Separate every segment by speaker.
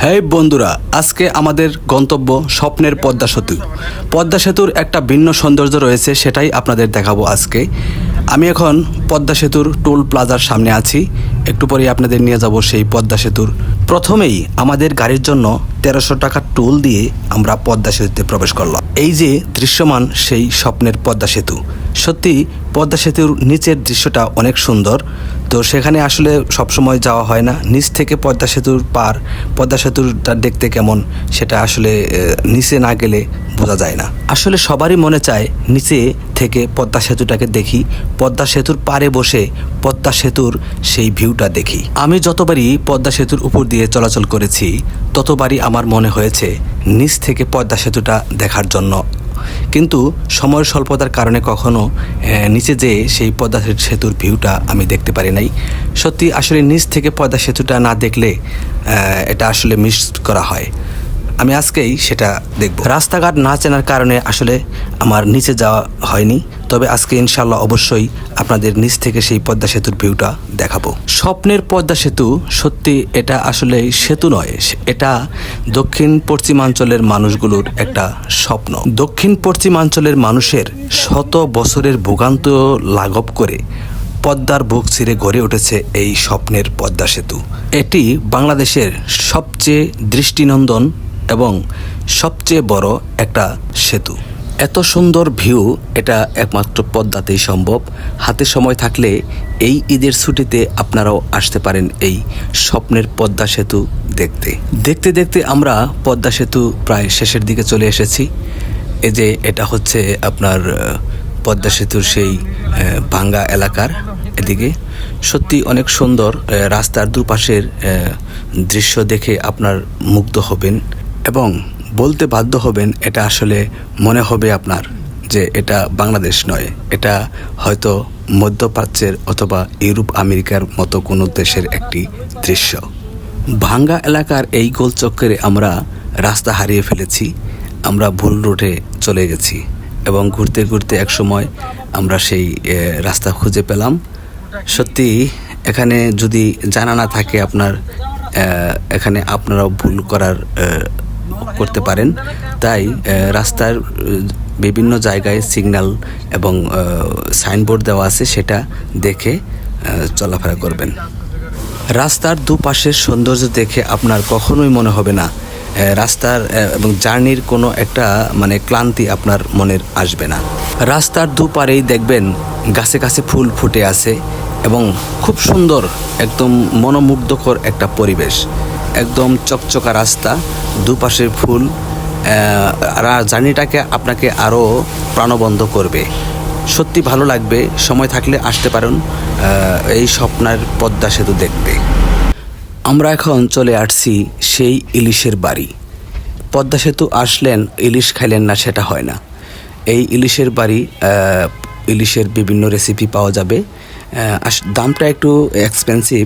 Speaker 1: হ্যাঁ বন্ধুরা, আজকে আমাদের গন্তব্য স্বপ্নের পদ্মা সেতু। পদ্মা সেতুর একটা ভিন্ন সৌন্দর্য রয়েছে, সেটাই আপনাদের দেখাবো আজকে। আমি এখন পদ্মা সেতুর টোল প্লাজার সামনে আছি। একটু পরে আপনাদের নিয়ে যাব সেই পদ্মা সেতুর। প্রথমেই আমাদের গাড়ির জন্য 1300 টাকা টোল দিয়ে আমরা পদ্মা সেতুতে প্রবেশ করলাম। এই যে দৃশ্যমান সেই স্বপ্নের পদ্মা সেতু, সত্যি পদ্মা সেতুর নিচের দৃশ্যটা অনেক সুন্দর। তো সেখানে আসলে সবসময় যাওয়া হয় না। নিচ থেকে পদ্মা সেতুর পার, পদ্মা সেতুটা দেখতে কেমন সেটা আসলে নিচে না গেলে বোঝা যায় না। আসলে সবারই মনে চায় নিচে থেকে পদ্মা সেতুটাকে দেখি, পদ্মা সেতুর পাড়ে বসে পদ্মা সেতুর সেই ভিউটা দেখি। আমি যতবারই পদ্মা সেতুর উপর দিয়ে চলাচল করেছি ততবারই আমার মনে হয়েছে নিচ থেকে পদ্মা সেতুটা দেখার জন্য, কিন্তু সময়ের স্বল্পতার কারণে কখনো নিচে যেয়ে সেই পদ্মা সেতুর ভিউটা আমি দেখতে পারি নাই। সত্যি আসলে নিচ থেকে পদ্মা সেতুটা না দেখলে এটা আসলে মিস করা হয়। আমি আজকেই সেটা দেখব। রাস্তাঘাট না চেনার কারণে আসলে আমার নিচে যাওয়া হয়নি, তবে আজকে ইনশাল্লাহ অবশ্যই আপনাদের নিচ থেকে সেই পদ্মা সেতুর ভিউটা দেখাবো। স্বপ্নের পদ্মা সেতু, সত্যি এটা আসলে সেতু নয়, এটা দক্ষিণ পশ্চিমাঞ্চলের মানুষগুলোর একটা স্বপ্ন। দক্ষিণ পশ্চিমাঞ্চলের মানুষের শত বছরের ভোগান্ত লাঘব করে পদ্মার বুক ছিঁড়ে গড়ে উঠেছে এই স্বপ্নের পদ্মা সেতু। এটি বাংলাদেশের সবচেয়ে দৃষ্টিনন্দন এবং সবচেয়ে বড় একটা সেতু। এত সুন্দর ভিউ এটা একমাত্র পদ্মাতেই সম্ভব। হাতে সময় থাকলে এই ঈদের ছুটিতে আপনারাও আসতে পারেন এই স্বপ্নের পদ্মা সেতু দেখতে। দেখতে দেখতে আমরা পদ্মা সেতু প্রায় শেষের দিকে চলে এসেছি। এই যে এটা হচ্ছে আপনার পদ্মা সেতুর সেই ভাঙ্গা এলাকার এদিকে। সত্যি অনেক সুন্দর। রাস্তার দুপাশের দৃশ্য দেখে আপনার মুগ্ধ হবেন এবং বলতে বাধ্য হবেন, এটা আসলে মনে হবে আপনার যে এটা বাংলাদেশ নয়, এটা হয়তো মধ্যপ্রাচ্যের অথবা ইউরোপ আমেরিকার মতো কোনো দেশের একটি দৃশ্য। ভাঙ্গা এলাকার এই গোলচক্করে আমরা রাস্তা হারিয়ে ফেলেছি। আমরা ভুল রুটে চলে গেছি এবং ঘুরতে ঘুরতে একসময় আমরা সেই রাস্তা খুঁজে পেলাম। সত্যি এখানে যদি জানা না থাকে আপনার, এখানে আপনারাও ভুল করতে পারেন। তাই রাস্তার বিভিন্ন জায়গায় সিগন্যাল এবং সাইনবোর্ড দেওয়া আছে, সেটা দেখে চলাফেরা করবেন। রাস্তার দুপাশের সৌন্দর্য দেখে আপনার কখনোই মনে হবে না রাস্তার এবং জার্নির কোনো একটা ক্লান্তি আপনার মনের আসবে না। রাস্তার দুপারেই দেখবেন গাছে গাছে ফুল ফুটে আছে এবং খুব সুন্দর, একদম মনোমুগ্ধকর একটা পরিবেশ। একদম চকচকা রাস্তা, দুপাশের ফুল, জার্নিটাকে আপনাকে আরও প্রাণবন্ত করবে। সত্যি ভালো লাগবে। সময় থাকলে আসতে পারেন এই স্বপ্নের পদ্মা সেতু দেখতে। আমরা এখন চলে আসছি সেই ইলিশের বাড়ি। পদ্মা সেতু আসলেন, ইলিশ খাইলেন না সেটা হয় না। এই ইলিশের বাড়ি, ইলিশের বিভিন্ন রেসিপি পাওয়া যাবে। দামটা একটু এক্সপেন্সিভ,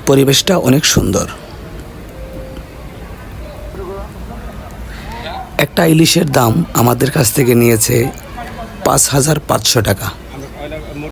Speaker 1: পরিবেশটা অনেক সুন্দর। একটা ইলিশের দাম আমাদের কাছ থেকে নিয়েছে 5500 টাকা।